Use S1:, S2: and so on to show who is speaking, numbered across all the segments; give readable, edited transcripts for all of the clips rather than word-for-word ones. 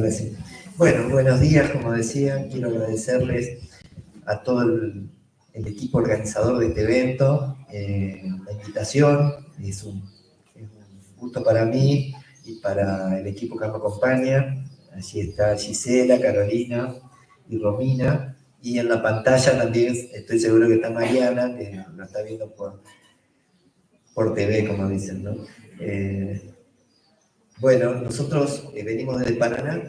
S1: Sí. Bueno, buenos días, como decía, quiero agradecerles a todo el equipo organizador de este evento, la invitación, es un gusto para mí y para el equipo que me acompaña. Allí está Gisela, Carolina y Romina, y en la pantalla también estoy seguro que está Mariana, que lo está viendo por TV, como dicen, ¿no? Bueno, nosotros venimos desde Paraná.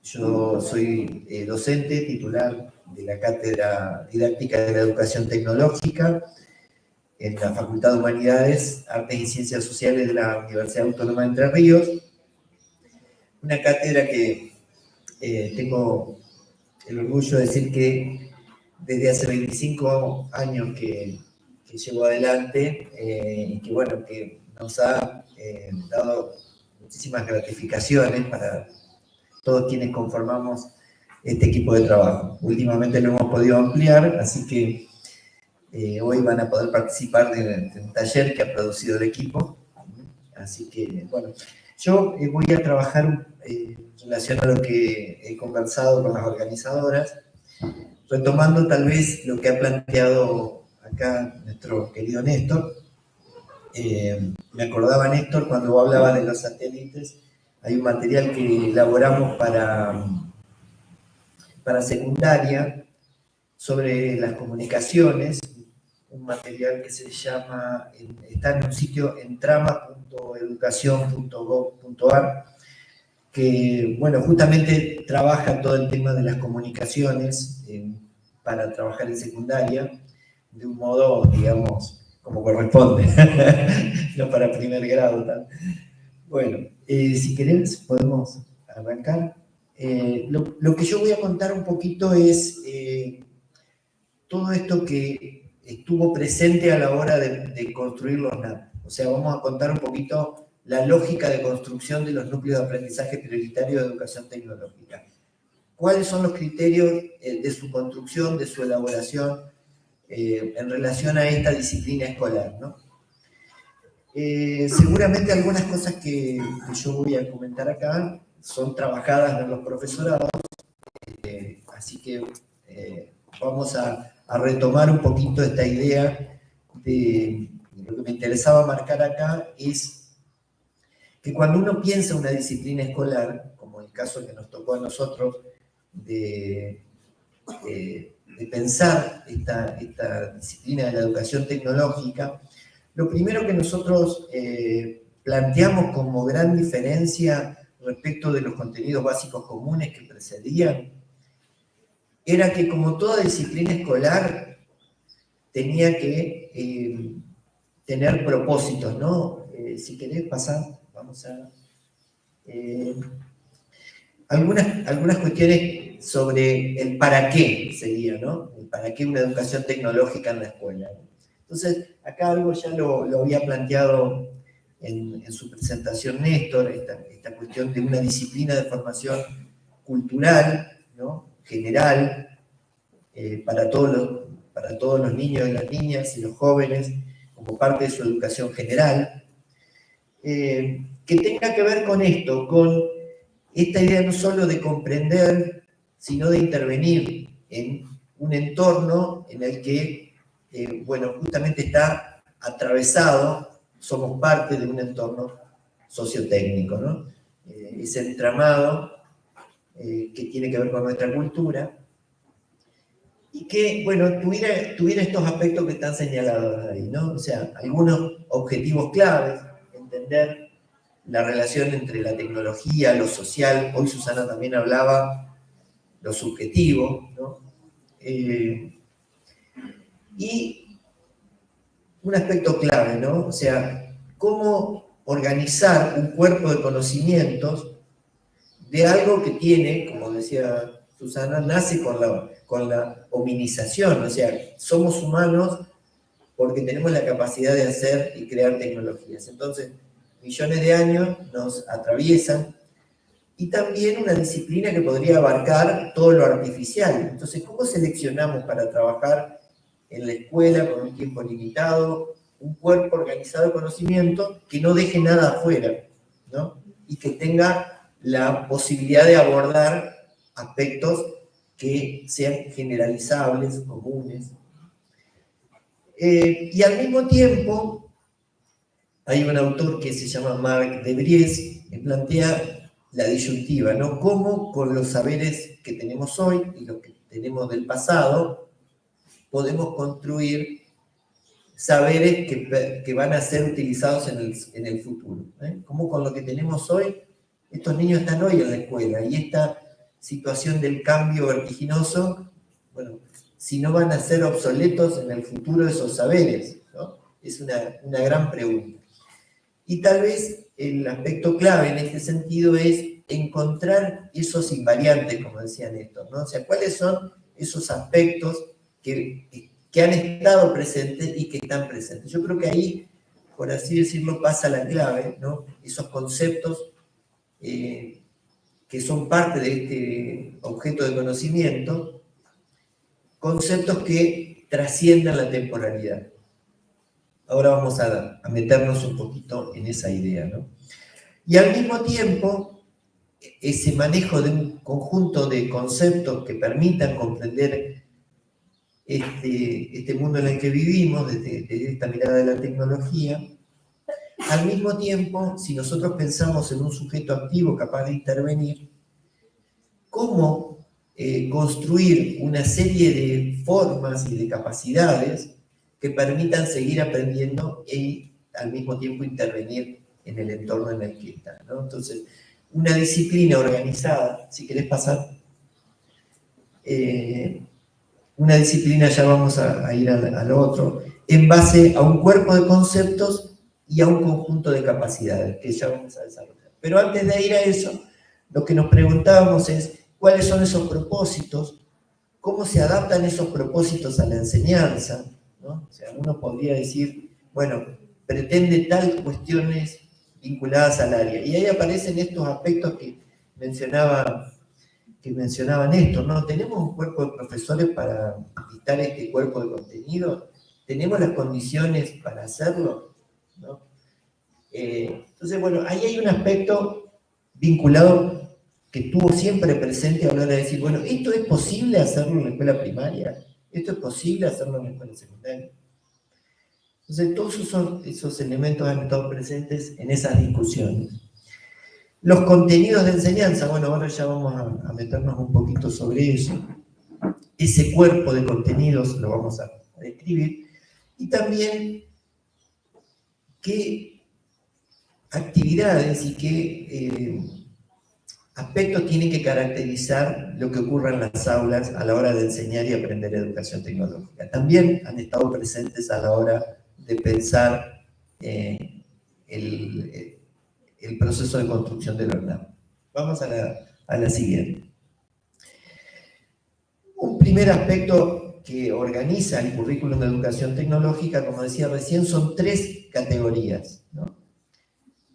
S1: Yo soy docente titular de la Cátedra Didáctica de la Educación Tecnológica en la Facultad de Humanidades, Artes y Ciencias Sociales de la Universidad Autónoma de Entre Ríos. Una cátedra que tengo el orgullo de decir que desde hace 25 años que llevo adelante y que, bueno, que nos ha dado muchísimas gratificaciones para todos quienes conformamos este equipo de trabajo. Últimamente lo hemos podido ampliar, así que hoy van a poder participar de un taller que ha producido el equipo. Así que, bueno, yo voy a trabajar en relación a lo que he conversado con las organizadoras, retomando tal vez lo que ha planteado acá nuestro querido Néstor. Me acordaba, Néstor, cuando vos hablabas de los satélites, hay un material que elaboramos para secundaria sobre las comunicaciones, un material que se llama, está en un sitio entrama.educacion.gov.ar, que, bueno, justamente trabaja todo el tema de las comunicaciones para trabajar en secundaria de un modo, digamos, como corresponde, no para primer grado. Tal. Bueno, si querés podemos arrancar. Lo que yo voy a contar un poquito es todo esto que estuvo presente a la hora de construir los NAP. O sea, vamos a contar un poquito la lógica de construcción de los núcleos de aprendizaje prioritario de educación tecnológica. ¿Cuáles son los criterios de su construcción, de su elaboración en relación a esta disciplina escolar, ¿no? Seguramente algunas cosas que yo voy a comentar acá son trabajadas en los profesorados, así que vamos a retomar un poquito esta idea de lo que me interesaba marcar acá es que cuando uno piensa una disciplina escolar, como el caso que nos tocó a nosotros de pensar esta disciplina de la educación tecnológica, lo primero que nosotros planteamos como gran diferencia respecto de los contenidos básicos comunes que precedían, era que como toda disciplina escolar tenía que tener propósitos, ¿no? Si querés pasar, vamos a... algunas cuestiones sobre el para qué sería, ¿no? El para qué una educación tecnológica en la escuela. Entonces, acá algo ya lo había planteado en su presentación Néstor, esta cuestión de una disciplina de formación cultural, ¿no? General, para todos los niños y las niñas y los jóvenes, como parte de su educación general, que tenga que ver con esto, con esta idea no solo de comprender, sino de intervenir en un entorno en el que, bueno, justamente está atravesado, somos parte de un entorno sociotécnico, ¿no? Ese entramado que tiene que ver con nuestra cultura, y que, bueno, tuviera estos aspectos que están señalados ahí, ¿no? O sea, algunos objetivos claves, entender la relación entre la tecnología, lo social, hoy Susana también hablaba, lo subjetivo, ¿no? Y un aspecto clave, ¿no? O sea, cómo organizar un cuerpo de conocimientos de algo que tiene, como decía Susana, nace con la hominización, o sea, somos humanos porque tenemos la capacidad de hacer y crear tecnologías. Entonces, millones de años nos atraviesan y también una disciplina que podría abarcar todo lo artificial. Entonces, ¿cómo seleccionamos para trabajar en la escuela con un tiempo limitado, un cuerpo organizado de conocimiento que no deje nada afuera, ¿no? Y que tenga la posibilidad de abordar aspectos que sean generalizables, comunes. Y al mismo tiempo, hay un autor que se llama Marc de Vries, que plantea la disyuntiva, ¿no? Cómo con los saberes que tenemos hoy y los que tenemos del pasado, podemos construir saberes que van a ser utilizados en el futuro. Cómo con lo que tenemos hoy, estos niños están hoy en la escuela, y esta situación del cambio vertiginoso, bueno, si no van a ser obsoletos en el futuro esos saberes, ¿no? Es una gran pregunta. Y tal vez el aspecto clave en este sentido es encontrar esos invariantes, como decía Néstor, ¿no? O sea, ¿cuáles son esos aspectos que han estado presentes y que están presentes? Yo creo que ahí, por así decirlo, pasa la clave, ¿no? Esos conceptos que son parte de este objeto de conocimiento, conceptos que trasciendan la temporalidad. Ahora vamos a meternos un poquito en esa idea, ¿no? Y al mismo tiempo, ese manejo de un conjunto de conceptos que permitan comprender este mundo en el que vivimos, desde esta mirada de la tecnología, al mismo tiempo, si nosotros pensamos en un sujeto activo capaz de intervenir, ¿cómo construir una serie de formas y de capacidades que permitan seguir aprendiendo y al mismo tiempo intervenir en el entorno en el que está, ¿no? Entonces, una disciplina organizada, si querés pasar, una disciplina, ya vamos a ir al otro, en base a un cuerpo de conceptos y a un conjunto de capacidades que ya vamos a desarrollar. Pero antes de ir a eso, lo que nos preguntábamos es, ¿cuáles son esos propósitos? ¿Cómo se adaptan esos propósitos a la enseñanza? ¿No? O sea, uno podría decir, bueno, pretende tal cuestiones vinculadas al área. Y ahí aparecen estos aspectos que mencionaba Néstor, ¿no? ¿Tenemos un cuerpo de profesores para dictar este cuerpo de contenido? ¿Tenemos las condiciones para hacerlo? ¿No? Entonces, bueno, ahí hay un aspecto vinculado que estuvo siempre presente a la hora de decir, bueno, ¿esto es posible hacerlo en la escuela primaria? ¿Esto es posible hacerlo en la escuela secundaria? Entonces, todos esos elementos han estado presentes en esas discusiones. Los contenidos de enseñanza, bueno, ahora ya vamos a meternos un poquito sobre eso. Ese cuerpo de contenidos lo vamos a describir. Y también qué actividades y qué aspectos tienen que caracterizar lo que ocurre en las aulas a la hora de enseñar y aprender educación tecnológica. También han estado presentes a la hora de pensar el proceso de construcción del LERNAM. Vamos a la siguiente. Un primer aspecto que organiza el currículum de educación tecnológica, como decía recién, son 3 categorías, ¿no?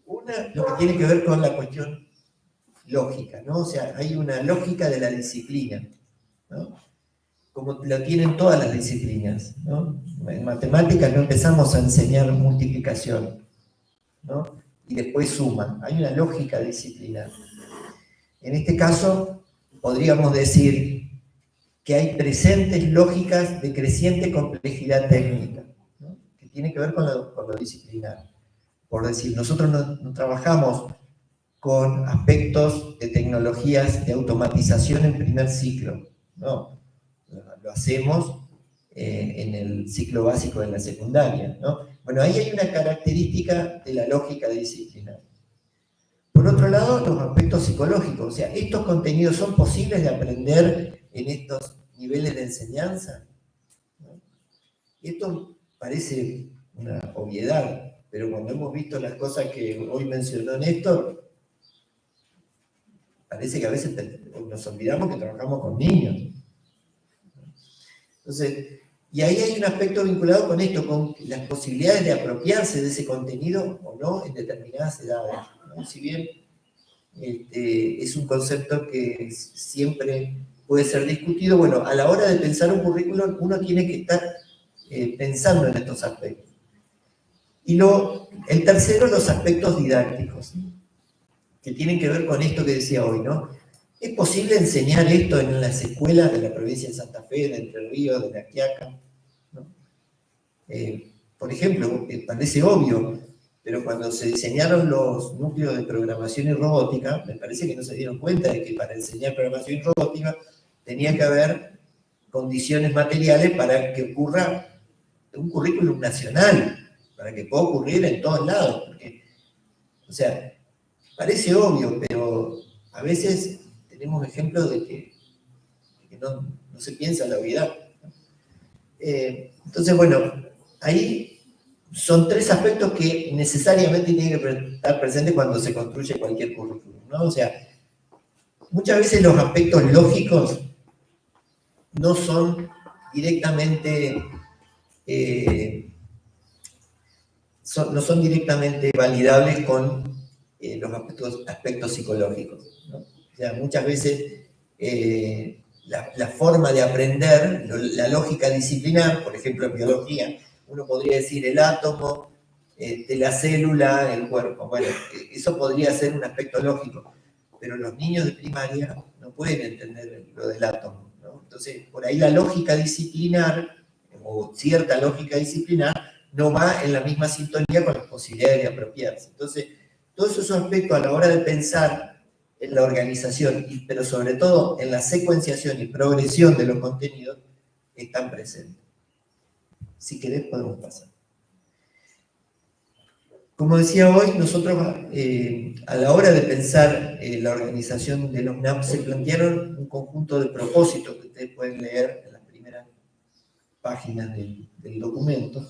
S1: Una, lo que tiene que ver con la cuestión lógica, ¿no? O sea, hay una lógica de la disciplina, ¿no? Como lo tienen todas las disciplinas, ¿no? En matemáticas no empezamos a enseñar multiplicación, ¿no? Y después suma. Hay una lógica disciplinar. En este caso, podríamos decir que hay presentes lógicas de creciente complejidad técnica, ¿no? Que tiene que ver con lo disciplinar. Por decir, nosotros no trabajamos con aspectos de tecnologías de automatización en primer ciclo, no. Lo hacemos en el ciclo básico de la secundaria, ¿no? Bueno, ahí hay una característica de la lógica disciplinar. Por otro lado, los aspectos psicológicos, o sea, ¿estos contenidos son posibles de aprender en estos niveles de enseñanza? ¿No? Esto parece una obviedad, pero cuando hemos visto las cosas que hoy mencionó Néstor, parece que a veces nos olvidamos que trabajamos con niños. Entonces, y ahí hay un aspecto vinculado con esto, con las posibilidades de apropiarse de ese contenido o no en determinadas edades, ¿no? Si bien es un concepto que siempre puede ser discutido, bueno, a la hora de pensar un currículum uno tiene que estar pensando en estos aspectos. Y el tercero, los aspectos didácticos. que tienen que ver con esto que decía hoy, ¿no? ¿Es posible enseñar esto en las escuelas de la provincia de Santa Fe, de Entre Ríos, de La Quiaca? ¿No? Por ejemplo, parece obvio, pero cuando se diseñaron los núcleos de programación y robótica, me parece que no se dieron cuenta de que para enseñar programación y robótica tenía que haber condiciones materiales para que ocurra un currículum nacional, para que pueda ocurrir en todos lados. Porque, o sea, parece obvio, pero a veces tenemos ejemplos de que no se piensa en la obviedad. Entonces, bueno, ahí son tres aspectos que necesariamente tienen que estar presentes cuando se construye cualquier currículum, ¿no? O sea, muchas veces los aspectos lógicos no son directamente no son directamente validables con los aspectos psicológicos, ¿no? O sea, muchas veces la forma de aprender, la lógica disciplinar, por ejemplo en biología, uno podría decir el átomo, la célula, el cuerpo. Bueno, eso podría ser un aspecto lógico, pero los niños de primaria no pueden entender lo del átomo, ¿no? Entonces, por ahí la lógica disciplinar, o cierta lógica disciplinar, no va en la misma sintonía con las posibilidades de apropiarse. Entonces, todos esos aspectos a la hora de pensar en la organización, pero sobre todo en la secuenciación y progresión de los contenidos, están presentes. Si querés, podemos pasar. Como decía hoy, nosotros a la hora de pensar la organización de los NAP se plantearon un conjunto de propósitos que ustedes pueden leer en las primeras páginas del documento,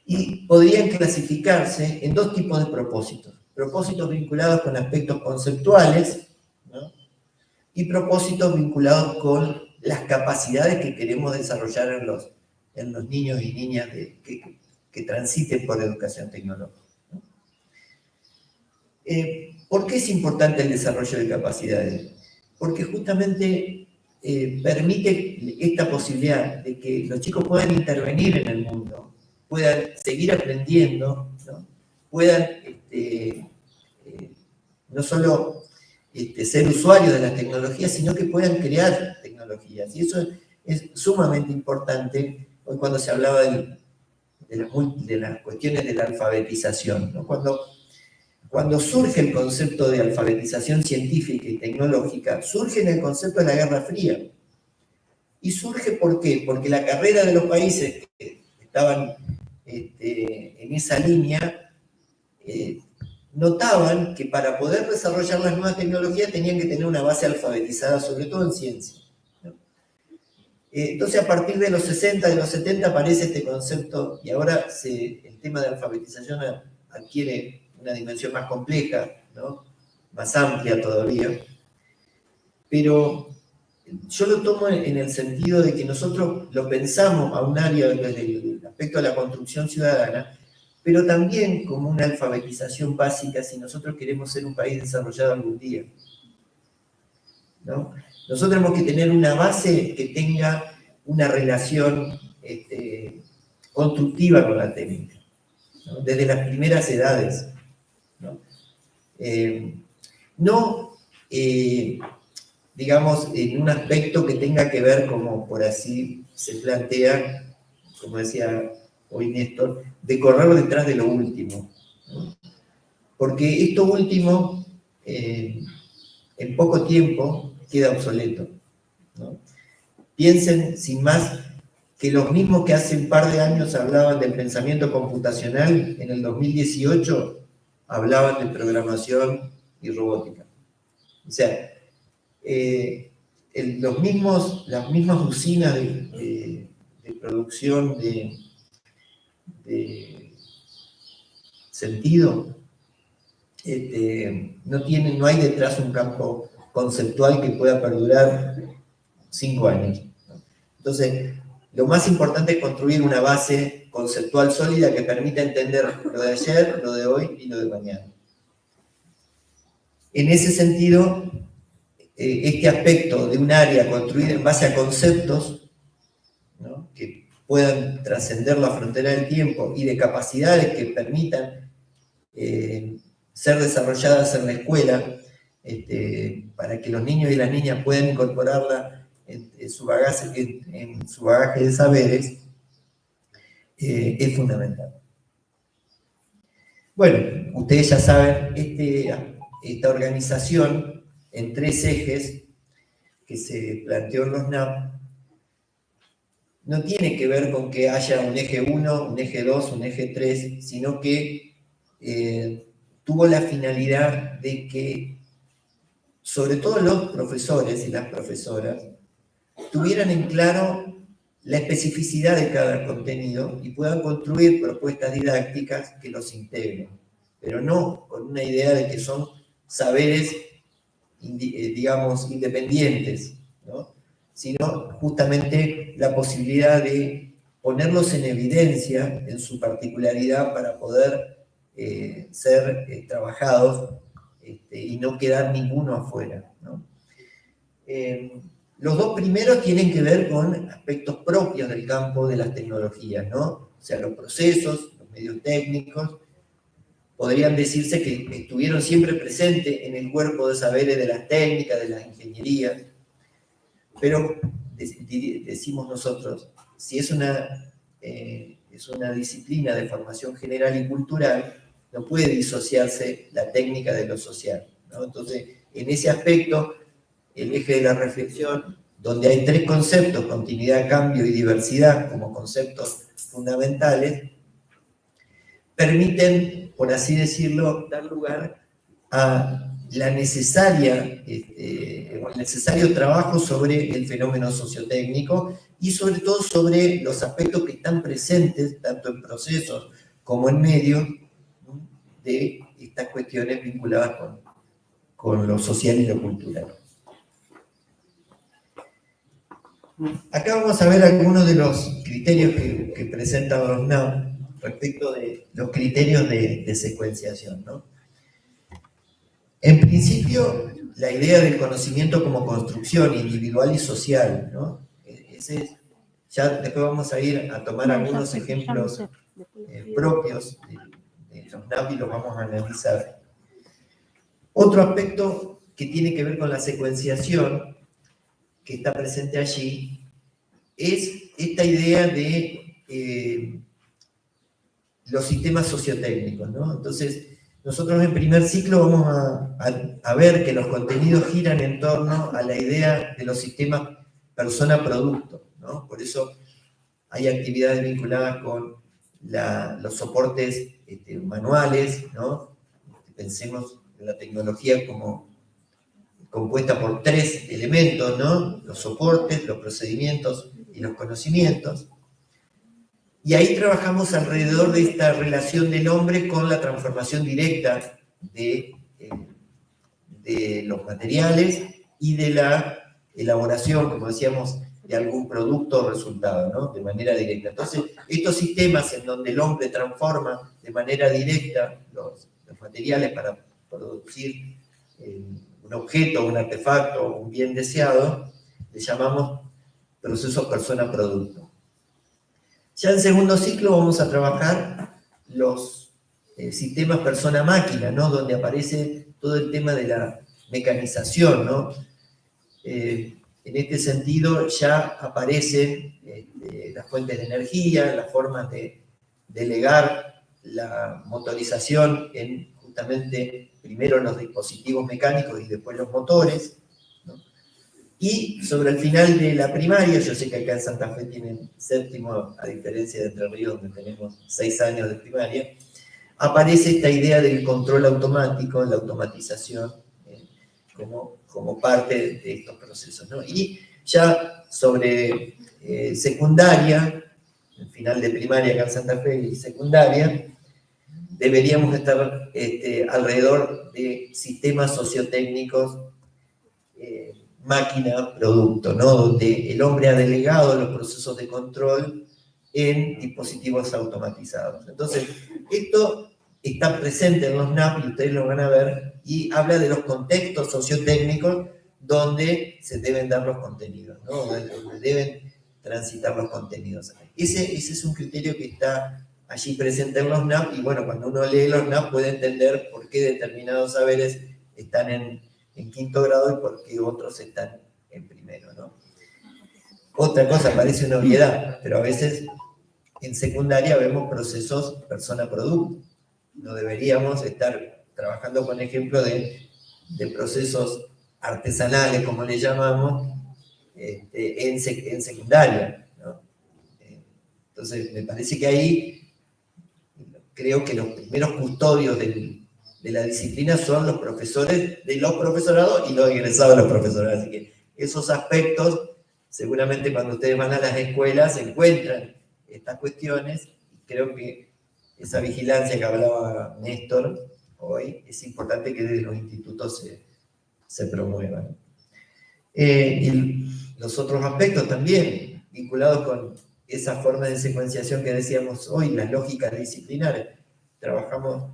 S1: y podrían clasificarse en dos tipos de propósitos. Propósitos vinculados con aspectos conceptuales, ¿no? Y propósitos vinculados con las capacidades que queremos desarrollar en los niños y niñas que transiten por educación tecnológica, ¿no? ¿Por qué es importante el desarrollo de capacidades? Porque justamente permite esta posibilidad de que los chicos puedan intervenir en el mundo, puedan seguir aprendiendo, ¿no? Puedan no solo ser usuarios de las tecnologías, sino que puedan crear tecnologías. Y eso es sumamente importante hoy cuando se hablaba de las cuestiones de la alfabetización, ¿no? Cuando surge el concepto de alfabetización científica y tecnológica, surge en el concepto de la Guerra Fría. ¿Y surge por qué? Porque la carrera de los países que estaban en esa línea notaban que para poder desarrollar las nuevas tecnologías tenían que tener una base alfabetizada, sobre todo en ciencia, ¿no? Entonces, a partir de los 60, de los 70 aparece este concepto, y ahora el tema de alfabetización adquiere una dimensión más compleja, ¿no? Más amplia todavía. Pero yo lo tomo en el sentido de que nosotros lo pensamos a un área desde el aspecto de la construcción ciudadana, pero también como una alfabetización básica si nosotros queremos ser un país desarrollado algún día, ¿no? Nosotros tenemos que tener una base que tenga una relación constructiva con la técnica, ¿no? Desde las primeras edades, ¿no? Digamos, en un aspecto que tenga que ver, como por así se plantea, como decía hoy Néstor, de correr detrás de lo último, ¿no? Porque esto último, en poco tiempo, queda obsoleto, ¿no? Piensen, sin más, que los mismos que hace un par de años hablaban del pensamiento computacional, en el 2018 hablaban de programación y robótica. O sea, las mismas usinas de producción de sentido, no hay detrás un campo conceptual que pueda perdurar 5 años, ¿no? Entonces, lo más importante es construir una base conceptual sólida que permita entender lo de ayer, lo de hoy y lo de mañana. En ese sentido, este aspecto de un área construida en base a conceptos, ¿no? Que puedan trascender la frontera del tiempo y de capacidades que permitan ser desarrolladas en la escuela, para que los niños y las niñas puedan incorporarla en su bagaje de saberes, es fundamental. Bueno, ustedes ya saben, esta organización en 3 ejes que se planteó en los NAP no tiene que ver con que haya un eje 1, un eje 2, un eje 3, sino que tuvo la finalidad de que, sobre todo los profesores y las profesoras, tuvieran en claro la especificidad de cada contenido y puedan construir propuestas didácticas que los integren, pero no con una idea de que son saberes, digamos, independientes, ¿no? Sino justamente la posibilidad de ponerlos en evidencia en su particularidad para poder ser trabajados y no quedar ninguno afuera, ¿no? Los 2 primeros tienen que ver con aspectos propios del campo de las tecnologías, ¿no? O sea, los procesos, los medios técnicos, podrían decirse que estuvieron siempre presentes en el cuerpo de saberes de las técnicas, de las ingenierías, pero decimos nosotros, si es una disciplina de formación general y cultural, no puede disociarse la técnica de lo social, ¿no? Entonces, en ese aspecto, el eje de la reflexión, donde hay 3 conceptos, continuidad, cambio y diversidad, como conceptos fundamentales, permiten, por así decirlo, dar lugar a el necesario trabajo sobre el fenómeno sociotécnico y sobre todo sobre los aspectos que están presentes, tanto en procesos como en medios, de estas cuestiones vinculadas con lo social y lo cultural. Acá vamos a ver algunos de los criterios que presentan los NAP respecto de los criterios de secuenciación, ¿no? En principio, la idea del conocimiento como construcción individual y social, ¿no? Ya después vamos a ir a tomar algunos ejemplos propios de los NAP y los vamos a analizar. Otro aspecto que tiene que ver con la secuenciación, que está presente allí, es esta idea de los sistemas sociotécnicos, ¿no? Entonces, nosotros en primer ciclo vamos a ver que los contenidos giran en torno a la idea de los sistemas persona-producto, ¿no? Por eso hay actividades vinculadas con los soportes manuales, ¿no? Pensemos en la tecnología como compuesta por 3 elementos, ¿no? Los soportes, los procedimientos y los conocimientos. Y ahí trabajamos alrededor de esta relación del hombre con la transformación directa de los materiales y de la elaboración, como decíamos, de algún producto o resultado, ¿no? De manera directa. Entonces, estos sistemas en donde el hombre transforma de manera directa los materiales para producir un objeto, un artefacto, un bien deseado, le llamamos proceso persona-producto. Ya en segundo ciclo vamos a trabajar los sistemas persona-máquina, ¿no? Donde aparece todo el tema de la mecanización, ¿no? En este sentido ya aparecen las fuentes de energía, las formas de delegar la motorización en justamente primero los dispositivos mecánicos y después los motores, ¿no? Y sobre el final de la primaria, yo sé que acá en Santa Fe tienen 7º, a diferencia de Entre Ríos, donde tenemos 6 años de primaria, aparece esta idea del control automático, la automatización, como parte de estos procesos, ¿no? Y ya sobre secundaria, el final de primaria acá en Santa Fe y secundaria, deberíamos estar alrededor de sistemas sociotécnicos máquina-producto, ¿no? Donde el hombre ha delegado los procesos de control en dispositivos automatizados. Entonces, esto está presente en los NAP y ustedes lo van a ver, y habla de los contextos sociotécnicos donde se deben dar los contenidos, ¿no? Donde deben transitar los contenidos. Ese es un criterio que está allí presenten los NAP, y bueno, cuando uno lee los NAP puede entender por qué determinados saberes están en quinto grado y por qué otros están en primero, ¿no? Otra cosa, parece una obviedad, pero a veces en secundaria vemos procesos persona-producto. No deberíamos estar trabajando con ejemplo de procesos artesanales, como le llamamos, en secundaria, ¿no? Entonces, me parece que ahí creo que los primeros custodios de la disciplina son los profesores de los profesorados y los egresados de los profesorados. Así que esos aspectos, seguramente cuando ustedes van a las escuelas encuentran estas cuestiones, y creo que esa vigilancia que hablaba Néstor hoy, es importante que desde los institutos se promuevan. Y los otros aspectos también, vinculados con esa forma de secuenciación que decíamos hoy, las lógicas disciplinares. Trabajamos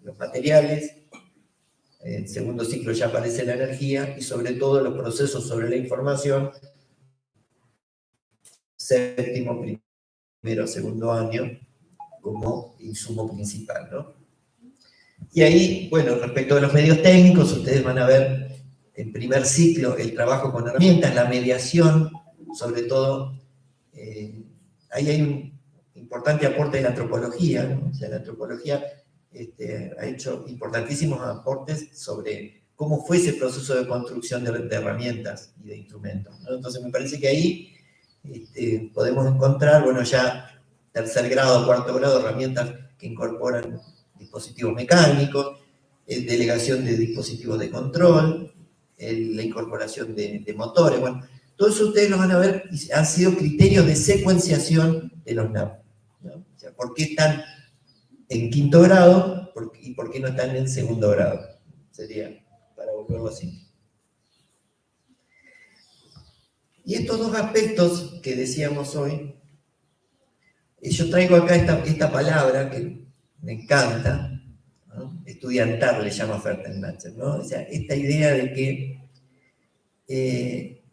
S1: los materiales, en segundo ciclo ya aparece la energía, y sobre todo los procesos sobre la información, séptimo, primero, segundo año, como insumo principal, ¿no? Y ahí, bueno, respecto a los medios técnicos, ustedes van a ver en primer ciclo el trabajo con herramientas, la mediación, sobre todo, ahí hay un importante aporte de la antropología, ¿no? O sea, la antropología ha hecho importantísimos aportes sobre cómo fue ese proceso de construcción de herramientas y de instrumentos, ¿no? Entonces me parece que ahí podemos encontrar, bueno, ya tercer grado, cuarto grado, herramientas que incorporan dispositivos mecánicos, delegación de dispositivos de control, la incorporación de motores. Bueno, todo eso ustedes lo van a ver, han sido criterios de secuenciación de los NAP, ¿no? O sea, ¿por qué están en quinto grado y por qué no están en segundo grado? Sería para volverlo así. Y estos dos aspectos que decíamos hoy, yo traigo acá esta palabra que me encanta, ¿no? Estudiantar le llama Fertenbacher, ¿no? O sea, esta idea de que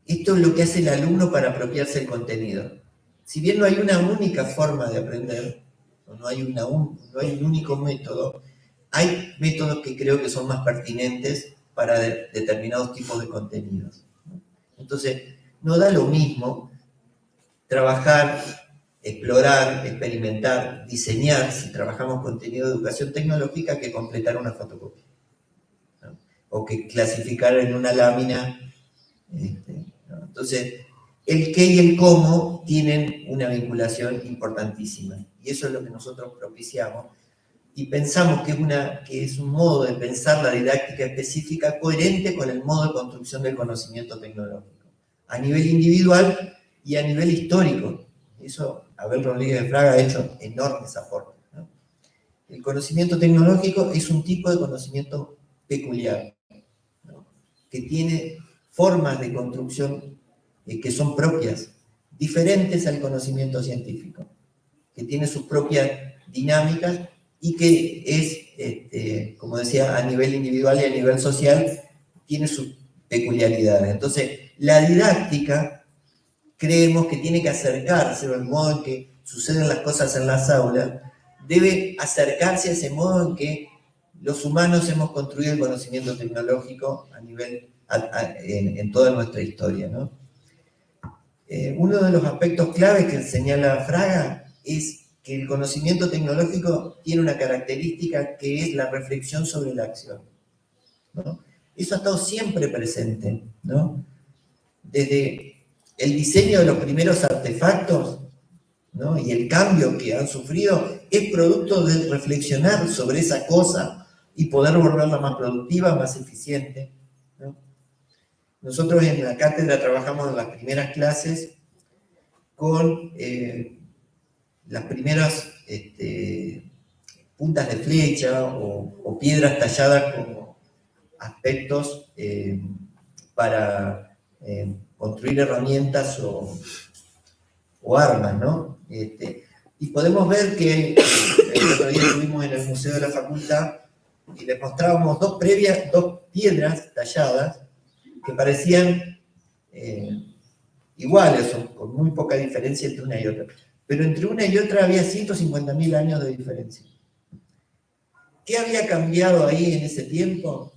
S1: esto es lo que hace el alumno para apropiarse del contenido. Si bien no hay una única forma de aprender, no hay un único método, hay métodos que creo que son más pertinentes para determinados tipos de contenidos, ¿no? Entonces, no da lo mismo trabajar, explorar, experimentar, diseñar, si trabajamos contenido de educación tecnológica, que completar una fotocopia, ¿no? O que clasificar en una lámina, ¿no? Entonces, el qué y el cómo tienen una vinculación importantísima, y eso es lo que nosotros propiciamos, y pensamos que es un modo de pensar la didáctica específica coherente con el modo de construcción del conocimiento tecnológico, a nivel individual y a nivel histórico. Eso Abel Rodríguez de Fraga ha hecho enormes aportes, ¿no? El conocimiento tecnológico es un tipo de conocimiento peculiar, ¿no? Que tiene formas de construcción que son propias, diferentes al conocimiento científico, que tiene sus propias dinámicas y que es, como decía, a nivel individual y a nivel social, tiene sus peculiaridades. Entonces, la didáctica creemos que tiene que acercarse al modo en que suceden las cosas en las aulas, debe acercarse a ese modo en que los humanos hemos construido el conocimiento tecnológico a nivel, en toda nuestra historia, ¿no? Uno de los aspectos claves que señala Fraga es que el conocimiento tecnológico tiene una característica que es la reflexión sobre la acción, ¿no? Eso ha estado siempre presente, ¿no? Desde el diseño de los primeros artefactos, ¿no? Y el cambio que han sufrido es producto de reflexionar sobre esa cosa y poder volverla más productiva, más eficiente, ¿no? Nosotros en la cátedra trabajamos en las primeras clases con las primeras puntas de flecha o piedras talladas como aspectos para construir herramientas o armas, ¿no? Y podemos ver que el otro día estuvimos en el Museo de la Facultad y les mostrábamos dos piedras talladas que parecían iguales o con muy poca diferencia entre una y otra. pero entre una y otra había 150.000 años de diferencia. ¿Qué había cambiado ahí en ese tiempo?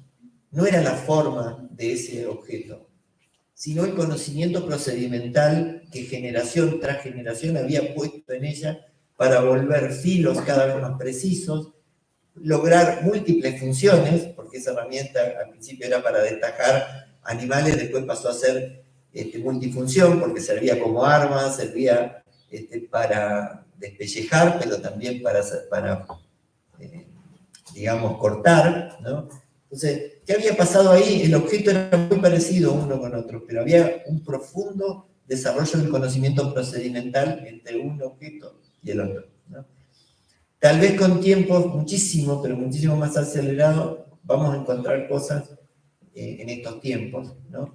S1: No era la forma de ese objeto, sino el conocimiento procedimental que generación tras generación había puesto en ella para volver filos cada vez más precisos, lograr múltiples funciones, porque esa herramienta al principio era para destacar animales, después pasó a ser multifunción, porque servía como arma, servía para despellejar, pero también para digamos, cortar, ¿no? Entonces, ¿qué había pasado ahí? El objeto era muy parecido uno con otro, pero había un profundo desarrollo del conocimiento procedimental entre un objeto y el otro, ¿no? Tal vez con tiempos muchísimo, pero muchísimo más acelerados, vamos a encontrar cosas en estos tiempos, ¿no?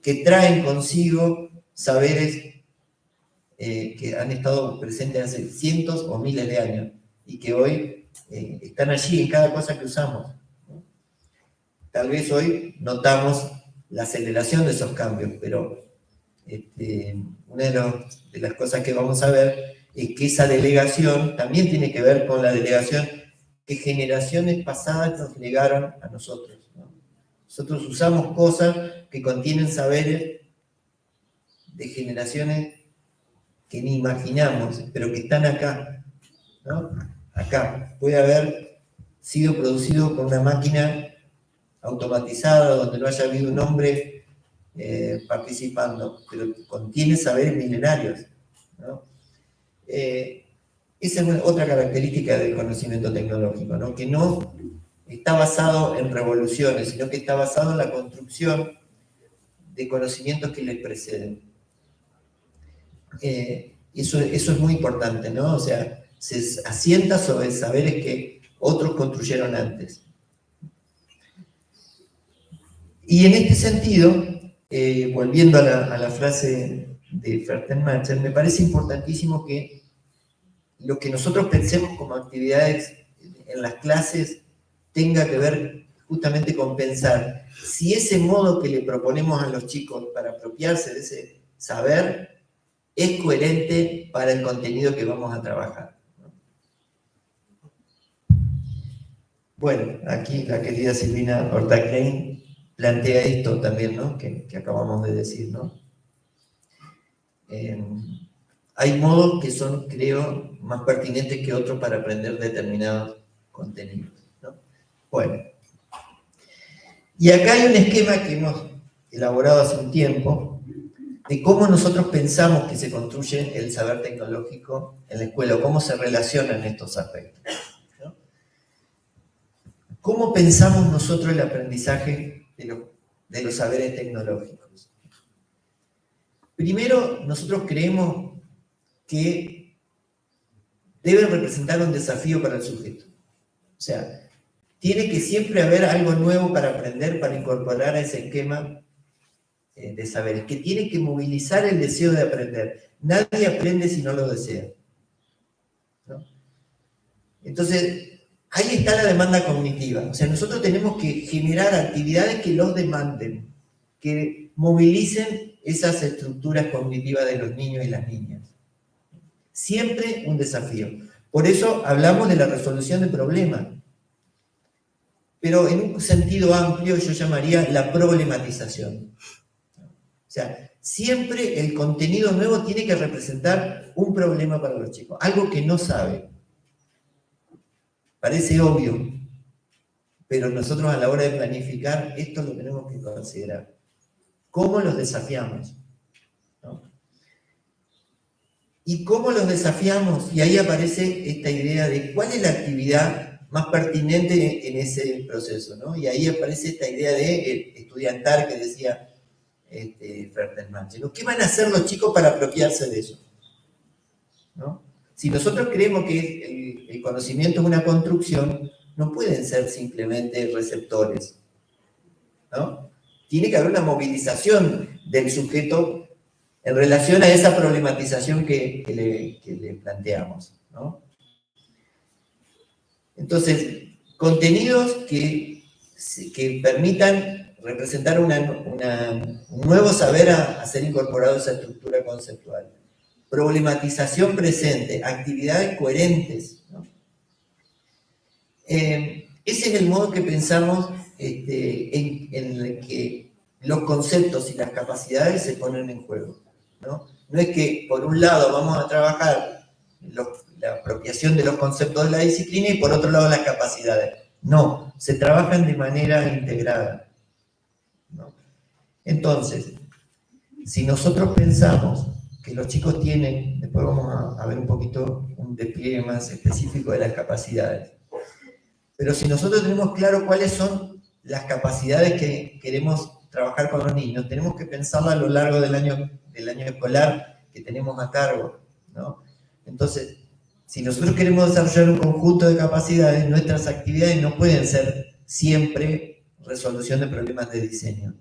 S1: Que traen consigo saberes que han estado presentes hace cientos o miles de años y que hoy están allí en cada cosa que usamos, ¿no? Tal vez hoy notamos la aceleración de esos cambios, pero una de las cosas que vamos a ver es que esa delegación también tiene que ver con la delegación que generaciones pasadas nos legaron a nosotros, ¿no? Nosotros usamos cosas que contienen saberes de generaciones que ni imaginamos, pero que están acá, ¿no? Acá. Puede haber sido producido por una máquina automatizada donde no haya habido un hombre participando, pero contiene saberes milenarios, ¿no? Esa es otra característica del conocimiento tecnológico, ¿no? Que no está basado en revoluciones, sino que está basado en la construcción de conocimientos que les preceden. Eso es muy importante, ¿no? O sea, se asienta sobre saberes que otros construyeron antes. Y en este sentido, volviendo a la frase de Fertenmacher, me parece importantísimo que lo que nosotros pensemos como actividades en las clases tenga que ver justamente con pensar si ese modo que le proponemos a los chicos para apropiarse de ese saber es coherente para el contenido que vamos a trabajar. Bueno, aquí la querida Silvina Horta-Klein plantea esto también, ¿no? Que acabamos de decir, ¿no? Hay modos que son, creo, más pertinentes que otros para aprender determinados contenidos, ¿no? Bueno. Y acá hay un esquema que hemos elaborado hace un tiempo de cómo nosotros pensamos que se construye el saber tecnológico en la escuela, o cómo se relacionan estos aspectos, ¿no? ¿Cómo pensamos nosotros el aprendizaje de los saberes tecnológicos? Primero, nosotros creemos que deben representar un desafío para el sujeto. O sea, tiene que siempre haber algo nuevo para aprender, para incorporar a ese esquema de saberes, que tiene que movilizar el deseo de aprender. Nadie aprende si no lo desea, ¿no? Entonces, ahí está la demanda cognitiva. O sea, nosotros tenemos que generar actividades que los demanden, que movilicen esas estructuras cognitivas de los niños y las niñas. Siempre un desafío. Por eso hablamos de la resolución de problemas. Pero en un sentido amplio yo llamaría la problematización. O sea, siempre el contenido nuevo tiene que representar un problema para los chicos, algo que no sabe. Parece obvio, pero nosotros a la hora de planificar esto lo tenemos que considerar. ¿Cómo los desafiamos? ¿No? ¿Y cómo los desafiamos? Y ahí aparece esta idea de cuál es la actividad más pertinente en ese proceso, ¿no? Y ahí aparece esta idea de estudiantar que decía Fertenmacher, ¿no? ¿Qué van a hacer los chicos para apropiarse de eso? ¿No? Si nosotros creemos que el conocimiento es una construcción, no pueden ser simplemente receptores, ¿no? Tiene que haber una movilización del sujeto en relación a esa problematización que le planteamos, ¿no? Entonces, contenidos que permitan representar un nuevo saber a ser incorporado a esa estructura conceptual. problematización presente, actividades coherentes, ¿no? Ese es el modo que pensamos en el que los conceptos y las capacidades se ponen en juego, ¿no? No es que por un lado vamos a trabajar la apropiación de los conceptos de la disciplina y por otro lado las capacidades. No, se trabajan de manera integrada, ¿no? Entonces, si nosotros pensamos que los chicos tienen, después vamos a ver un poquito un despliegue más específico de las capacidades, pero si nosotros tenemos claro cuáles son las capacidades que queremos trabajar con los niños, tenemos que pensarla a lo largo del año escolar que tenemos a cargo, ¿no? Entonces, si nosotros queremos desarrollar un conjunto de capacidades, nuestras actividades no pueden ser siempre resolución de problemas de diseño.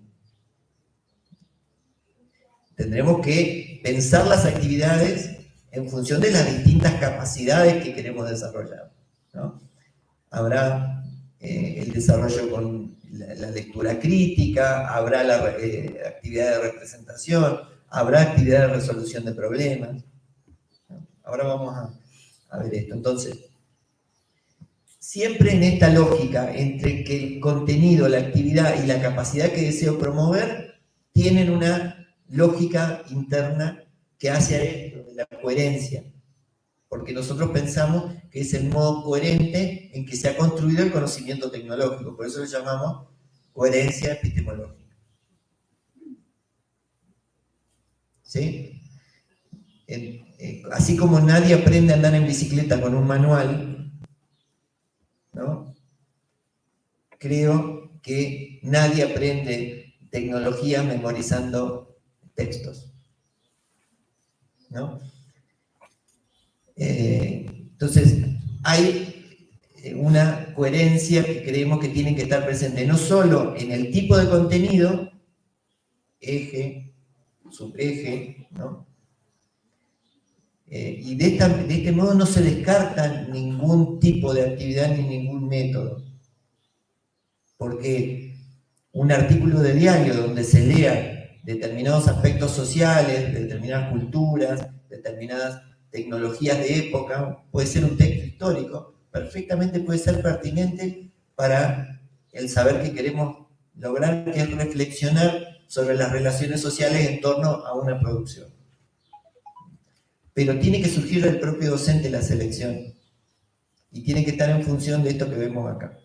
S1: Tendremos que pensar las actividades en función de las distintas capacidades que queremos desarrollar, ¿no? Habrá el desarrollo con la lectura crítica, habrá la actividad de representación, habrá actividad de resolución de problemas, ¿no? Ahora vamos a ver esto. Entonces, siempre en esta lógica entre que el contenido, la actividad y la capacidad que deseo promover tienen una lógica interna que hace a esto, de la coherencia, porque nosotros pensamos que es el modo coherente en que se ha construido el conocimiento tecnológico, por eso lo llamamos coherencia epistemológica. ¿Sí? Así como nadie aprende a andar en bicicleta con un manual, ¿no? Creo que nadie aprende tecnología memorizando textos, ¿no? Entonces, hay una coherencia que creemos que tiene que estar presente no solo en el tipo de contenido, eje, subeje, ¿no? Y de este modo no se descarta ningún tipo de actividad ni ningún método, porque un artículo de diario donde se lea determinados aspectos sociales, determinadas culturas, determinadas tecnologías de época, puede ser un texto histórico, perfectamente puede ser pertinente para el saber que queremos lograr, que es reflexionar sobre las relaciones sociales en torno a una producción. Pero tiene que surgir del propio docente la selección y tiene que estar en función de esto que vemos acá.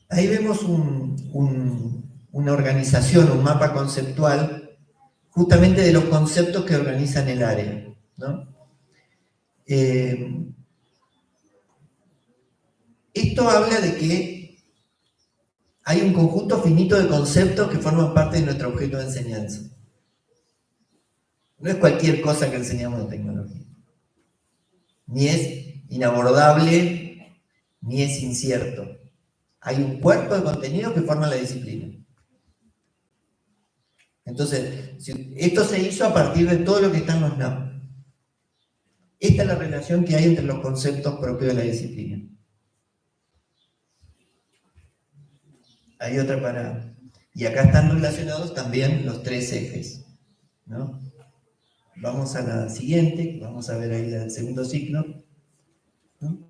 S1: Ahí vemos una organización, un mapa conceptual, justamente de los conceptos que organizan el área, ¿no? Esto habla de que hay un conjunto finito de conceptos que forman parte de nuestro objeto de enseñanza. No es cualquier cosa que enseñamos de tecnología. Ni es inabordable, ni es incierto. Hay un cuerpo de contenido que forma la disciplina. Entonces, esto se hizo a partir de todo lo que está en los NAP. Esta es la relación que hay entre los conceptos propios de la disciplina. Hay otra para... Y acá están relacionados también los tres ejes, ¿no? Vamos a la siguiente, vamos a ver ahí el segundo ciclo, ¿no?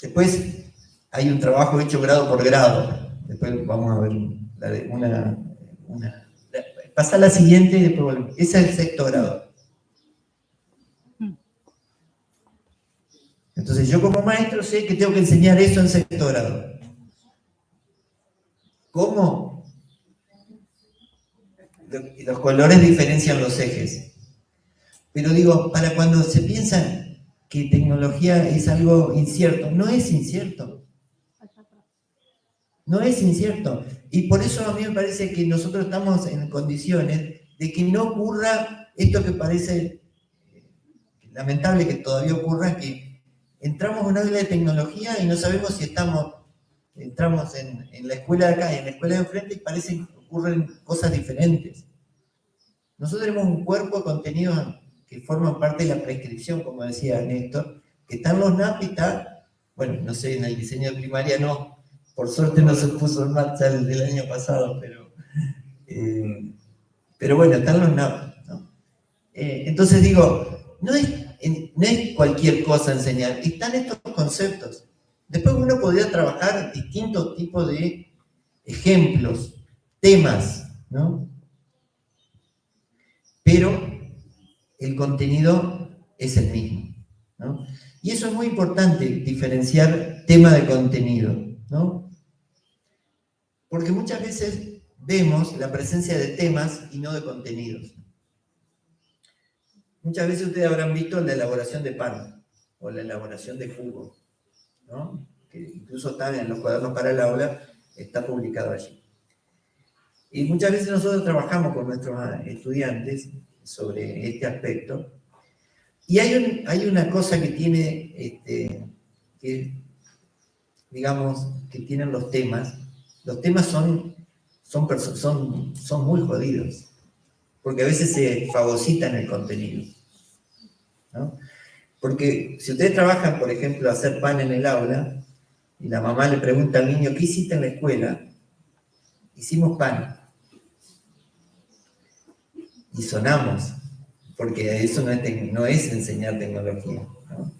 S1: Después hay un trabajo hecho grado por grado. Después vamos a ver pasa a la siguiente y después volvemos. Ese es el sexto grado. Entonces yo como maestro sé que tengo que enseñar eso en sexto grado. ¿Cómo? Los colores diferencian los ejes. Pero digo, para cuando se piensa que tecnología es algo incierto, no es incierto. No es incierto. Y por eso a mí me parece que nosotros estamos en condiciones de que no ocurra esto que parece lamentable que todavía ocurra, que entramos en una aula de tecnología y no sabemos si entramos en la escuela de acá y en la escuela de enfrente y parece que ocurren cosas diferentes. Nosotros tenemos un cuerpo de contenido que forma parte de la prescripción, como decía Néstor, que está en los NAP y está, bueno, no sé, en el diseño de primaria no, por suerte no se puso en marcha el del año pasado, pero Pero bueno, están los NAP, ¿no? Entonces digo, no es cualquier cosa enseñar, están estos conceptos. Después uno podría trabajar distintos tipos de ejemplos, temas, ¿no? Pero el contenido es el mismo, ¿no? Y eso es muy importante, diferenciar tema de contenido, ¿no? Porque muchas veces vemos la presencia de temas y no de contenidos. Muchas veces ustedes habrán visto la elaboración de pan o la elaboración de jugo, ¿no? Que incluso está en los cuadernos para el aula, está publicado allí. Y muchas veces nosotros trabajamos con nuestros estudiantes sobre este aspecto. Y hay una cosa que tiene, digamos, que tienen los temas. Los temas son muy jodidos, porque a veces se fagocitan el contenido, ¿no? Porque si ustedes trabajan, por ejemplo, hacer pan en el aula, y la mamá le pregunta al niño, ¿qué hiciste en la escuela? Hicimos pan. Y sonamos, porque eso no es enseñar tecnología, ¿no?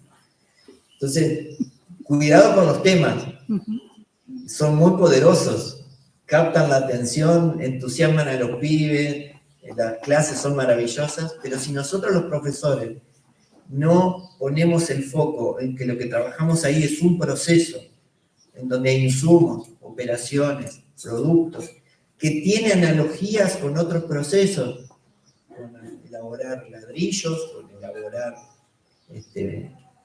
S1: Entonces, cuidado con los temas. Son muy poderosos, captan la atención, entusiasman a los pibes, las clases son maravillosas, pero si nosotros los profesores no ponemos el foco en que lo que trabajamos ahí es un proceso, en donde hay insumos, operaciones, productos, que tienen analogías con otros procesos, con elaborar ladrillos, con elaborar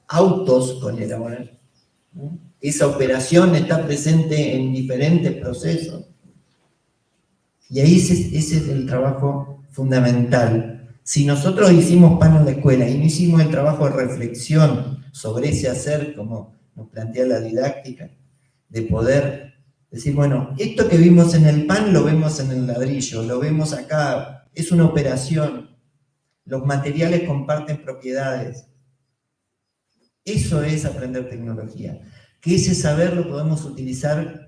S1: autos, con elaborar, ¿no? Esa operación está presente en diferentes procesos. Y ahí ese es el trabajo fundamental. Si nosotros hicimos pan en la escuela y no hicimos el trabajo de reflexión sobre ese hacer, como nos plantea la didáctica, de poder decir, bueno, esto que vimos en el pan lo vemos en el ladrillo, lo vemos acá, es una operación, los materiales comparten propiedades. Eso es aprender tecnología. Que ese saber lo podemos utilizar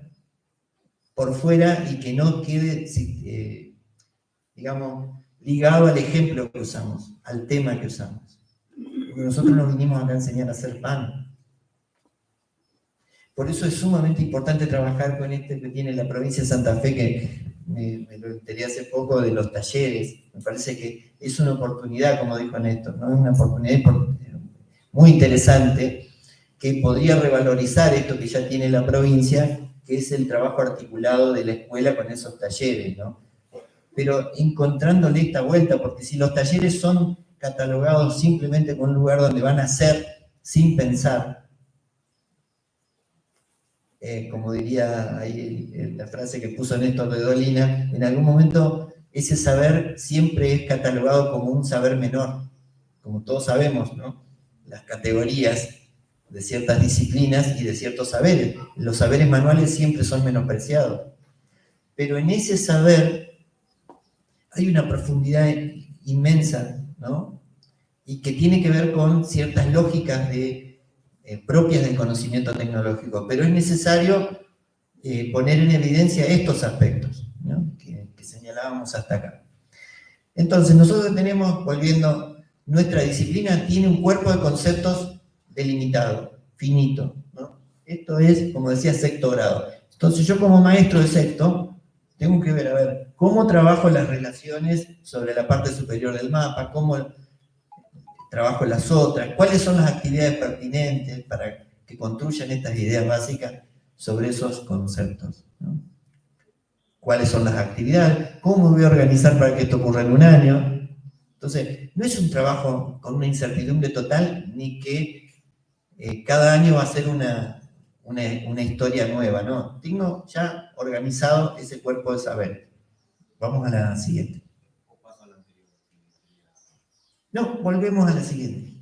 S1: por fuera y que no quede, digamos, ligado al ejemplo que usamos, al tema que usamos. Porque nosotros nos vinimos acá a enseñar a hacer pan. Por eso es sumamente importante trabajar con este que tiene la provincia de Santa Fe, que me lo enteré hace poco, de los talleres. Me parece que es una oportunidad, como dijo Néstor, ¿no? Es una oportunidad muy interesante que podría revalorizar esto que ya tiene la provincia, que es el trabajo articulado de la escuela con esos talleres, ¿no? Pero encontrándole esta vuelta, porque si los talleres son catalogados simplemente como un lugar donde van a hacer sin pensar, como diría ahí la frase que puso Néstor de Dolina, en algún momento ese saber siempre es catalogado como un saber menor, como todos sabemos, ¿no? Las categorías de ciertas disciplinas y de ciertos saberes. Los saberes manuales siempre son menospreciados. Pero en ese saber hay una profundidad inmensa, ¿no? Y que tiene que ver con ciertas lógicas propias del conocimiento tecnológico. Pero es necesario poner en evidencia estos aspectos, ¿no? que señalábamos hasta acá. Entonces, nosotros tenemos, volviendo, nuestra disciplina tiene un cuerpo de conceptos delimitado, finito, ¿no? Esto es, como decía, sexto grado. Entonces yo como maestro de sexto, tengo que ver, a ver, cómo trabajo las relaciones sobre la parte superior del mapa, cómo trabajo las otras, cuáles son las actividades pertinentes para que construyan estas ideas básicas sobre esos conceptos, ¿no? ¿Cuáles son las actividades? ¿Cómo me voy a organizar para que esto ocurra en un año? Entonces, no es un trabajo con una incertidumbre total, ni que cada año va a ser una historia nueva, ¿no? Tengo ya organizado ese cuerpo de saber. Vamos a la siguiente. No, volvemos a la siguiente.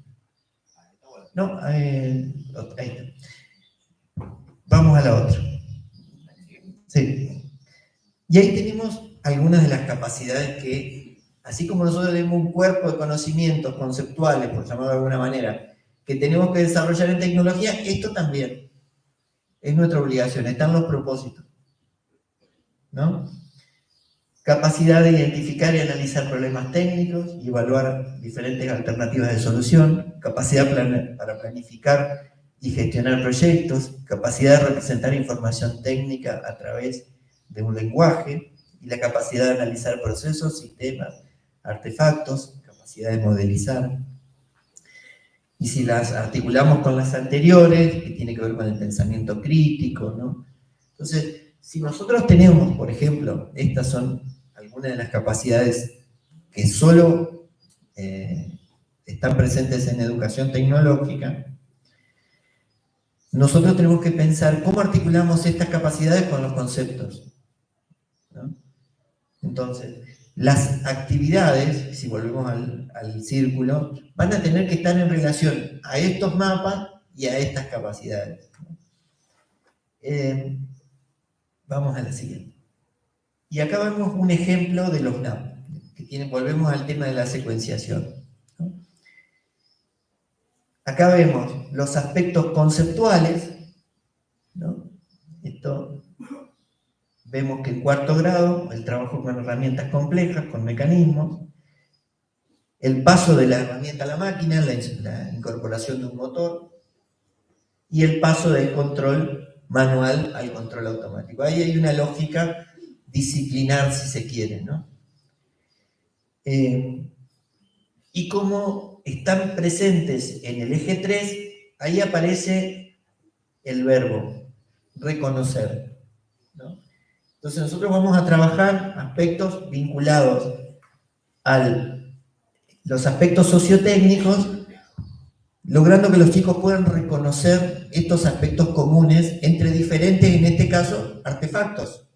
S1: No, ahí está. Vamos a la otra. Sí. Y ahí tenemos algunas de las capacidades que, así como nosotros tenemos un cuerpo de conocimientos conceptuales, por llamarlo de alguna manera, que tenemos que desarrollar en tecnología, esto también es nuestra obligación, están los propósitos, ¿no? capacidad de identificar y analizar problemas técnicos y evaluar diferentes alternativas de solución, capacidad para planificar y gestionar proyectos, capacidad de representar información técnica a través de un lenguaje, y la capacidad de analizar procesos, sistemas, artefactos, capacidad de modelizar. Y si las articulamos con las anteriores, que tiene que ver con el pensamiento crítico, ¿no? Entonces, si nosotros tenemos, por ejemplo, estas son algunas de las capacidades que solo están presentes en educación tecnológica, nosotros tenemos que pensar cómo articulamos estas capacidades con los conceptos, ¿no? Entonces, las actividades, si volvemos al círculo, van a tener que estar en relación a estos mapas y a estas capacidades. Vamos a la siguiente. Y acá vemos un ejemplo de los NAP, que volvemos al tema de la secuenciación, ¿no? Acá vemos los aspectos conceptuales, ¿no? Esto, vemos que en cuarto grado, el trabajo con herramientas complejas, con mecanismos, el paso de la herramienta a la máquina, la incorporación de un motor, y el paso del control manual al control automático. Ahí hay una lógica disciplinar, si se quiere, ¿no? Y como están presentes en el eje 3, ahí aparece el verbo reconocer, ¿no? Entonces nosotros vamos a trabajar aspectos vinculados a los aspectos sociotécnicos, logrando que los chicos puedan reconocer estos aspectos comunes entre diferentes, en este caso, artefactos,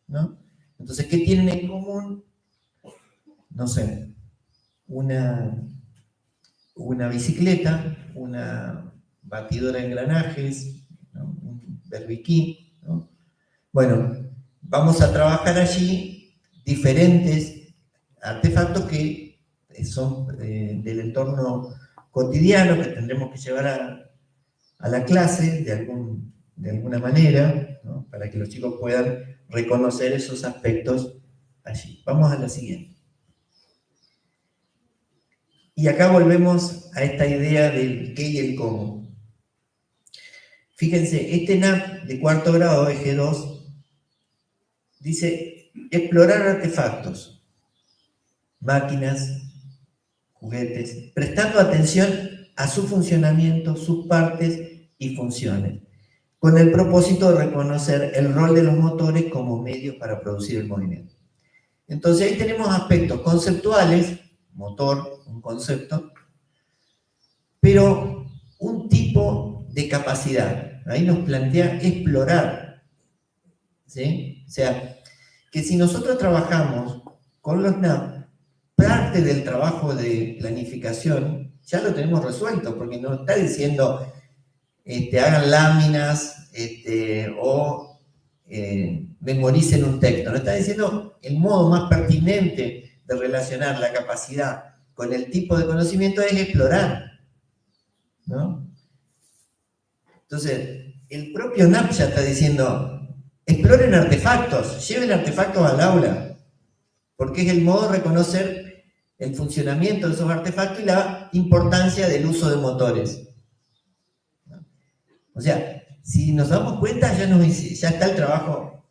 S1: ¿no? Entonces, ¿qué tienen en común? No sé, una bicicleta, una batidora de engranajes, ¿no? Un berbiquí, ¿no? Bueno, vamos a trabajar allí diferentes artefactos que son del entorno cotidiano, que tendremos que llevar a la clase de alguna manera, ¿no? Para que los chicos puedan reconocer esos aspectos allí. Vamos a la siguiente. Y acá volvemos a esta idea del qué y el cómo. Fíjense, este NAP de cuarto grado, eje 2, dice explorar artefactos, máquinas, juguetes, prestando atención a su funcionamiento, sus partes y funciones, con el propósito de reconocer el rol de los motores como medios para producir el movimiento. Entonces ahí tenemos aspectos conceptuales, motor, un concepto, pero un tipo de capacidad. Ahí nos plantea explorar, ¿sí? O sea, que si nosotros trabajamos con los NAP, parte del trabajo de planificación ya lo tenemos resuelto, porque nos está diciendo hagan láminas o memoricen un texto. Nos está diciendo el modo más pertinente de relacionar la capacidad con el tipo de conocimiento es explorar, ¿no? Entonces, el propio NAP ya está diciendo, exploren artefactos, lleven artefactos al aula, porque es el modo de reconocer el funcionamiento de esos artefactos y la importancia del uso de motores. O sea, si nos damos cuenta, ya está el trabajo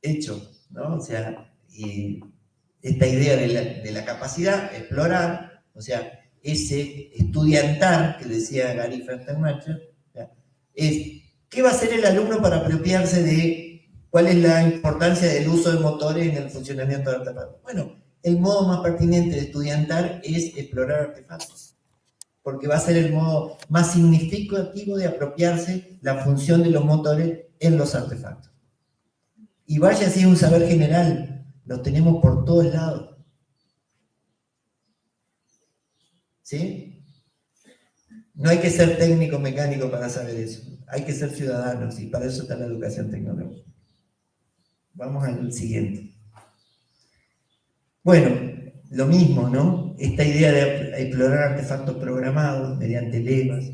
S1: hecho, ¿no? O sea, y esta idea de la capacidad, explorar, o sea, ese estudiantar que decía Gary Fenstermacher, es ¿qué va a hacer el alumno para apropiarse de cuál es la importancia del uso de motores en el funcionamiento del artefacto? Bueno, el modo más pertinente de estudiantar es explorar artefactos, porque va a ser el modo más significativo de apropiarse la función de los motores en los artefactos. Y vaya si es un saber general, los tenemos por todos lados. ¿Sí? No hay que ser técnico mecánico para saber eso. Hay que ser ciudadanos y para eso está la educación tecnológica. Vamos al siguiente. Bueno, lo mismo, ¿no? Esta idea de explorar artefactos programados mediante levas,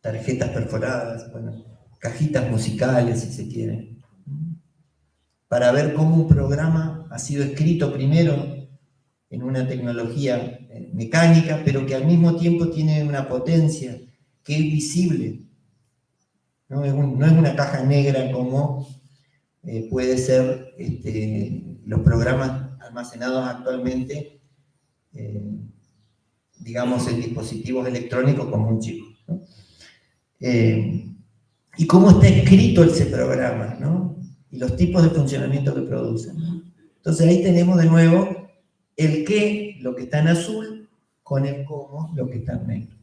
S1: tarjetas perforadas, bueno, cajitas musicales, si se quiere. para ver cómo un programa ha sido escrito primero en una tecnología mecánica, pero que al mismo tiempo tiene una potencia que es visible. No es una caja negra como puede ser los programas almacenados actualmente, digamos, en dispositivos electrónicos como un chip, ¿no? Y cómo está escrito ese programa, ¿no? Y los tipos de funcionamiento que producen, ¿no? Entonces ahí tenemos de nuevo el qué, lo que está en azul, con el cómo, lo que está en negro.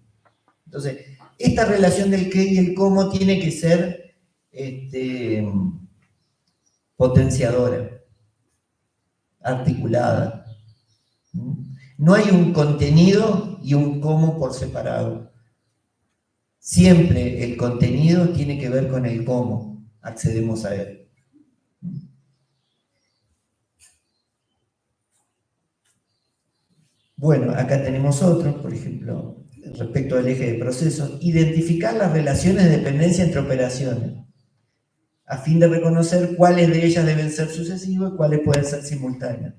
S1: Entonces, esta relación del qué y el cómo tiene que ser potenciadora, articulada. No hay un contenido y un cómo por separado. Siempre el contenido tiene que ver con el cómo accedemos a él. Bueno, acá tenemos otro, por ejemplo, respecto al eje de procesos, identificar las relaciones de dependencia entre operaciones, a fin de reconocer cuáles de ellas deben ser sucesivas y cuáles pueden ser simultáneas.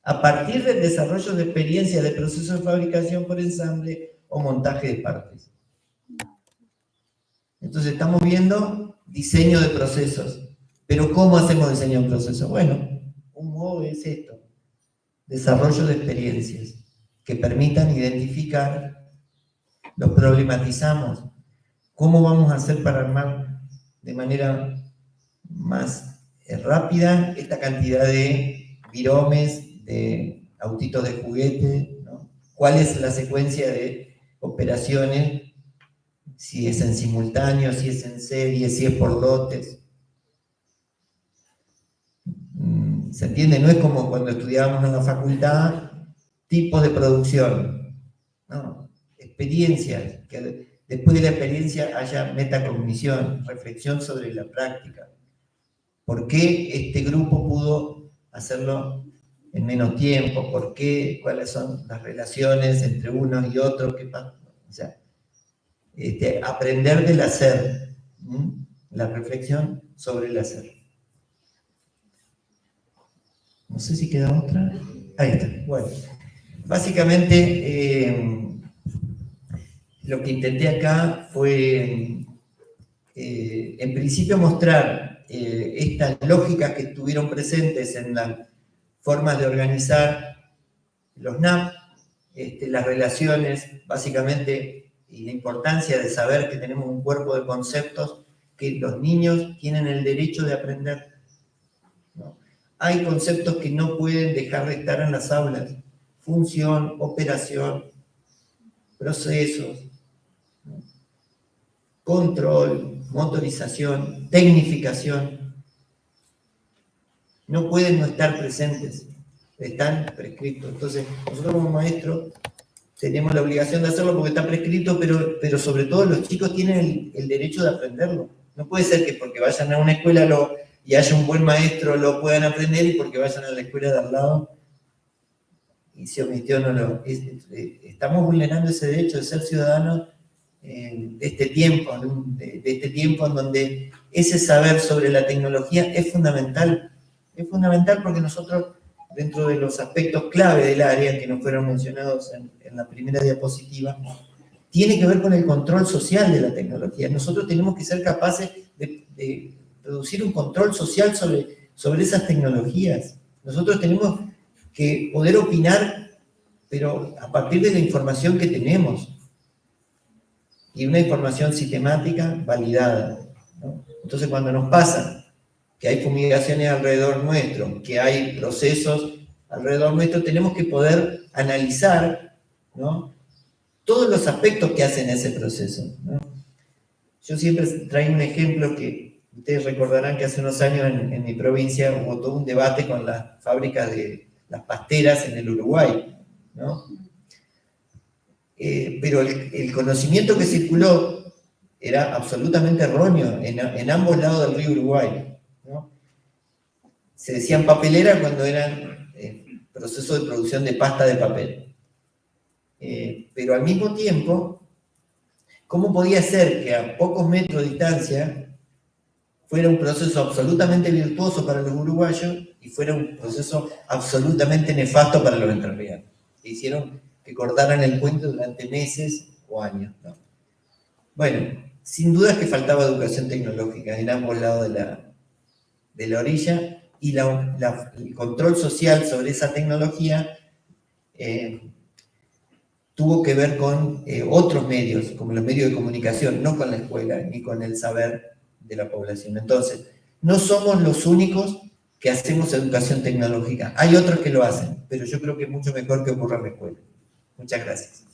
S1: A partir del desarrollo de experiencia de procesos de fabricación por ensamble o montaje de partes. Entonces estamos viendo diseño de procesos. Pero ¿cómo hacemos diseño de procesos? Bueno, un modo es esto. Desarrollo de experiencias que permitan identificar, los problematizamos. ¿Cómo vamos a hacer para armar de manera más rápida esta cantidad de viromes, de autitos de juguete, ¿no? ¿Cuál es la secuencia de operaciones? Si es en simultáneo, si es en serie, si es por lotes. ¿Se entiende? No es como cuando estudiábamos en la facultad, tipos de producción. No, experiencias, que después de la experiencia haya metacognición, reflexión sobre la práctica. ¿Por qué este grupo pudo hacerlo en menos tiempo? ¿Por qué? ¿Cuáles son las relaciones entre unos y otros? ¿Qué pasa? O sea, aprender del hacer, la reflexión sobre el hacer. No sé si queda otra. Ahí está. Bueno, básicamente lo que intenté acá fue, en principio, mostrar estas lógicas que estuvieron presentes en las formas de organizar los NAP, las relaciones, básicamente, y la importancia de saber que tenemos un cuerpo de conceptos que los niños tienen el derecho de aprender, ¿no? Hay conceptos que no pueden dejar de estar en las aulas: función, operación, procesos, ¿no? Control, motorización, tecnificación. No pueden no estar presentes, están prescritos. Entonces, nosotros como maestros tenemos la obligación de hacerlo porque está prescrito, pero sobre todo los chicos tienen el derecho de aprenderlo. No puede ser que porque vayan a una escuela y haya un buen maestro lo puedan aprender, y porque vayan a la escuela de al lado y se omitió no lo... Estamos vulnerando ese derecho de ser ciudadanos de este tiempo, de este tiempo en donde ese saber sobre la tecnología es fundamental. Es fundamental porque nosotros, dentro de los aspectos clave del área que nos fueron mencionados en la primera diapositiva, tiene que ver con el control social de la tecnología. Nosotros tenemos que ser capaces de producir un control social sobre esas tecnologías. Nosotros tenemos que poder opinar, pero a partir de la información que tenemos, y una información sistemática validada, ¿no? Entonces, cuando nos pasa que hay fumigaciones alrededor nuestro, que hay procesos alrededor nuestro, tenemos que poder analizar, ¿no?, todos los aspectos que hacen ese proceso, ¿no? Yo siempre traigo un ejemplo que ustedes recordarán que hace unos años en mi provincia hubo todo un debate con las fábricas de las pasteras en el Uruguay, ¿no? Pero el conocimiento que circuló era absolutamente erróneo en ambos lados del río Uruguay, ¿no? Se decían papelera cuando eran procesos de producción de pasta de papel. Pero al mismo tiempo, ¿cómo podía ser que a pocos metros de distancia fuera un proceso absolutamente virtuoso para los uruguayos y fuera un proceso absolutamente nefasto para los entrerrianos. Hicieron que cortaran el puente durante meses o años, ¿no? Bueno, sin duda es que faltaba educación tecnológica en ambos lados de la orilla, y el control social sobre esa tecnología tuvo que ver con otros medios, como los medios de comunicación, no con la escuela ni con el saber de la población. Entonces, no somos los únicos que hacemos educación tecnológica. Hay otros que lo hacen, pero yo creo que es mucho mejor que ocurra en la escuela. Muchas gracias.